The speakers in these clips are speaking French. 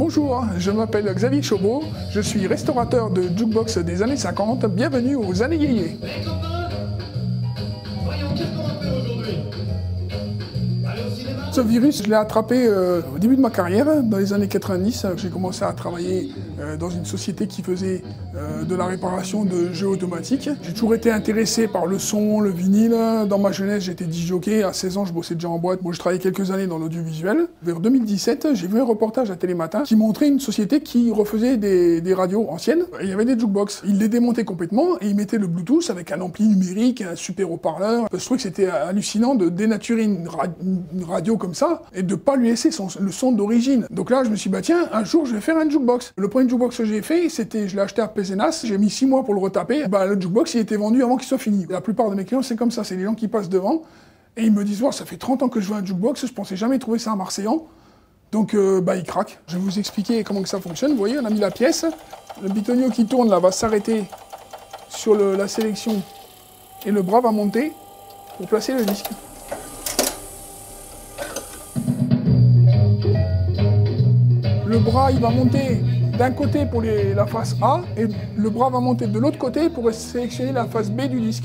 Bonjour, je m'appelle Xavier Chauveau, je suis restaurateur de jukebox des années 50. Bienvenue aux années yéyé. Ce virus, je l'ai attrapé au début de ma carrière, dans les années 90. J'ai commencé à travailler dans une société qui faisait de la réparation de jeux automatiques. J'ai toujours été intéressé par le son, le vinyle. Dans ma jeunesse, j'étais disc-jockey. À 16 ans, je bossais déjà en boîte. Moi, je travaillais quelques années dans l'audiovisuel. Vers 2017, j'ai vu un reportage à Télématin qui montrait une société qui refaisait des radios anciennes. Et il y avait des jukebox. Ils les démontaient complètement et ils mettaient le Bluetooth avec un ampli numérique, un super haut-parleur. Je trouvais que c'était hallucinant de dénaturer une radio comme ça et de pas lui laisser le son d'origine. Donc là, je me suis dit, bah tiens, un jour, je vais faire un jukebox. Le premier jukebox que j'ai fait, c'était, je l'ai acheté à Pézenas, j'ai mis 6 mois pour le retaper. Bah, le jukebox, il était vendu avant qu'il soit fini. La plupart de mes clients, c'est comme ça, c'est les gens qui passent devant et ils me disent, wow, ça fait 30 ans que je veux un jukebox, je pensais jamais trouver ça à Marseillan. Donc, bah, ils craquent. Je vais vous expliquer comment que ça fonctionne. Vous voyez, on a mis la pièce. Le bitonio qui tourne là va s'arrêter sur la sélection et le bras va monter pour placer le disque. Le bras, il va monter d'un côté pour la face A et le bras va monter de l'autre côté pour sélectionner la face B du disque.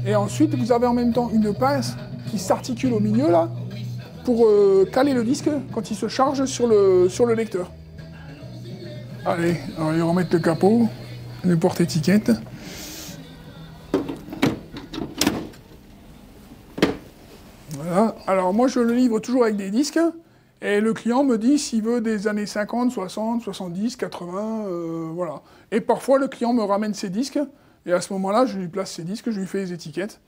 Et ensuite, vous avez en même temps une pince qui s'articule au milieu là pour caler le disque quand il se charge sur le lecteur. Allez, on va remettre le capot, le porte-étiquette. Voilà. Alors moi, je le livre toujours avec des disques. Et le client me dit s'il veut des années 50, 60, 70, 80, voilà. Et parfois, le client me ramène ses disques, et à ce moment-là, je lui place ses disques, je lui fais les étiquettes,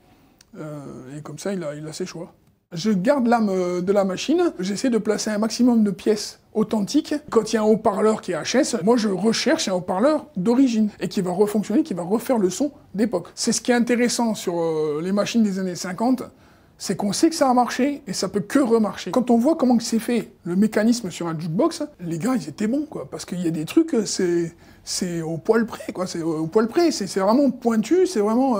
et comme ça, il a ses choix. Je garde l'âme de la machine, j'essaie de placer un maximum de pièces authentiques. Quand il y a un haut-parleur qui est HS, moi je recherche un haut-parleur d'origine, et qui va refonctionner, qui va refaire le son d'époque. C'est ce qui est intéressant sur les machines des années 50, c'est qu'on sait que ça a marché et ça peut que remarcher. Quand on voit comment c'est fait, le mécanisme sur un jukebox, les gars, ils étaient bons, quoi. Parce qu'il y a des trucs, c'est au poil près, quoi. C'est au poil près, c'est vraiment pointu, c'est vraiment...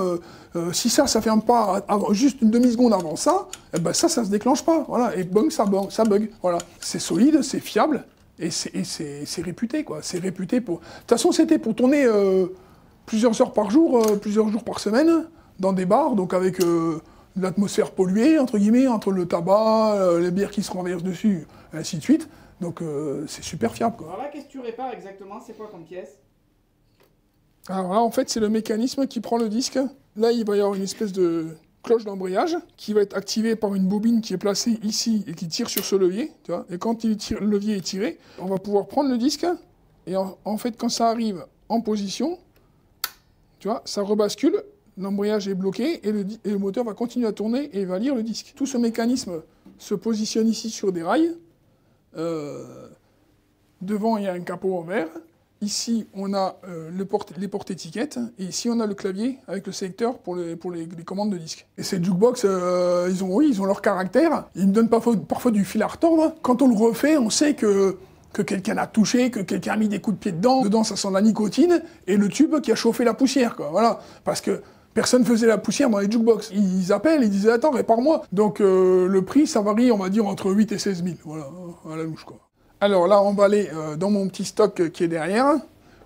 si ça ferme pas juste une demi-seconde avant ça, eh ben ça se déclenche pas, voilà. Et bang, ça bug, voilà. C'est solide, c'est fiable, et c'est réputé, quoi. C'est réputé pour... De toute façon, c'était pour tourner plusieurs heures par jour, plusieurs jours par semaine, dans des bars, donc avec... l'atmosphère polluée, entre guillemets, entre le tabac, les bières qui se renversent dessus, ainsi de suite. Donc c'est super fiable, quoi. Alors là, qu'est-ce que tu répares exactement? C'est quoi comme pièce? Alors là, en fait, c'est le mécanisme qui prend le disque. Là, il va y avoir une espèce de cloche d'embrayage qui va être activée par une bobine qui est placée ici et qui tire sur ce levier. Tu vois, et quand le levier est tiré, on va pouvoir prendre le disque. Et en fait, quand ça arrive en position, tu vois, ça rebascule. L'embrayage est bloqué et le moteur va continuer à tourner et va lire le disque. Tout ce mécanisme se positionne ici sur des rails. Devant, il y a un capot en verre. Ici, on a les porte-étiquettes. Et ici, on a le clavier avec le sélecteur pour les commandes de disque. Et ces jukebox, ils ont leur caractère. Ils me donnent parfois du fil à retordre. Quand on le refait, on sait que quelqu'un a touché, que quelqu'un a mis des coups de pied dedans. Dedans, ça sent la nicotine et le tube qui a chauffé la poussière, quoi. Voilà. Parce que personne faisait la poussière dans les jukebox. Ils appellent, ils disaient « Attends, répare-moi ». Donc le prix, ça varie, on va dire, entre 8 et 16 000. Voilà, à la louche, quoi. Alors là, on va aller dans mon petit stock qui est derrière,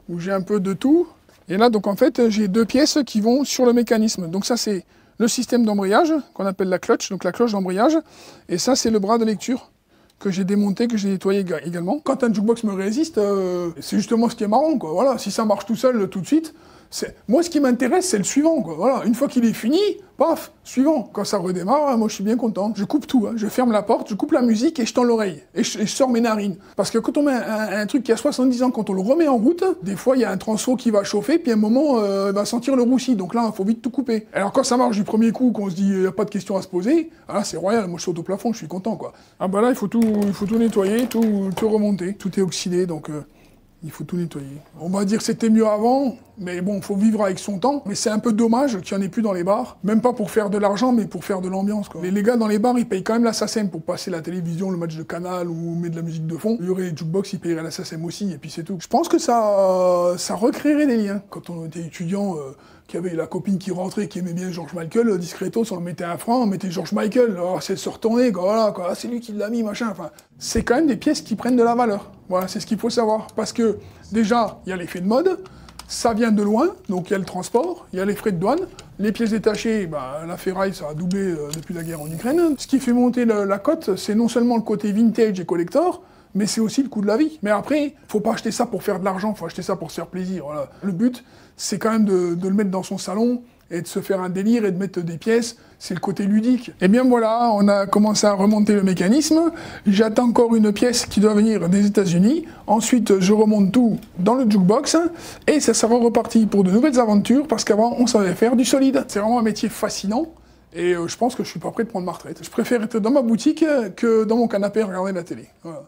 où j'ai un peu de tout. Et là, donc en fait, j'ai 2 pièces qui vont sur le mécanisme. Donc ça, c'est le système d'embrayage, qu'on appelle la clutch, donc la cloche d'embrayage. Et ça, c'est le bras de lecture que j'ai démonté, que j'ai nettoyé également. Quand un jukebox me résiste, c'est justement ce qui est marrant, quoi. Voilà, si ça marche tout seul, tout de suite, moi, ce qui m'intéresse, c'est le suivant, quoi. Voilà, une fois qu'il est fini, paf, suivant. Quand ça redémarre, moi, je suis bien content. Je coupe tout, hein. Je ferme la porte, je coupe la musique et je tends l'oreille. Et je sors mes narines. Parce que quand on met un truc qui a 70 ans, quand on le remet en route, des fois, il y a un transfo qui va chauffer, puis à un moment, il va sentir le roussi. Donc là, il faut vite tout couper. Alors quand ça marche du premier coup, qu'on se dit, il n'y a pas de question à se poser, ah, c'est royal. Moi, je saute au plafond, je suis content, quoi. Ah bah là, il faut tout nettoyer, tout remonter. Tout est oxydé, donc... il faut tout nettoyer. On va dire que c'était mieux avant. Mais bon, faut vivre avec son temps. Mais c'est un peu dommage qu'il n'y en ait plus dans les bars. Même pas pour faire de l'argent, mais pour faire de l'ambiance, quoi. Les gars dans les bars, ils payent quand même la SACEM pour passer la télévision, le match de Canal ou mettre de la musique de fond. Il y aurait les jukebox, ils paieraient la SACEM aussi, et puis c'est tout. Je pense que ça recréerait des liens. Quand on était étudiant, qu'il y avait la copine qui rentrait, qui aimait bien George Michael, discretos, on le mettait à 1 franc, on mettait George Michael, alors c'est de se retourner, quoi, voilà, quoi, c'est lui qui l'a mis, machin, enfin. C'est quand même des pièces qui prennent de la valeur. Voilà, c'est ce qu'il faut savoir. Parce que, déjà, il y a l'effet de mode, ça vient de loin, donc il y a le transport, il y a les frais de douane, les pièces détachées, bah, la ferraille, ça a doublé depuis la guerre en Ukraine. Ce qui fait monter la cote, c'est non seulement le côté vintage et collector, mais c'est aussi le coût de la vie. Mais après, faut pas acheter ça pour faire de l'argent, faut acheter ça pour se faire plaisir. Voilà. Le but, c'est quand même de le mettre dans son salon et de se faire un délire et de mettre des pièces. C'est le côté ludique. Et bien voilà, on a commencé à remonter le mécanisme. J'attends encore une pièce qui doit venir des États-Unis. Ensuite, je remonte tout dans le jukebox et ça sera reparti pour de nouvelles aventures parce qu'avant, on savait faire du solide. C'est vraiment un métier fascinant. Et je pense que je suis pas prêt de prendre ma retraite. Je préfère être dans ma boutique que dans mon canapé à regarder la télé. Voilà.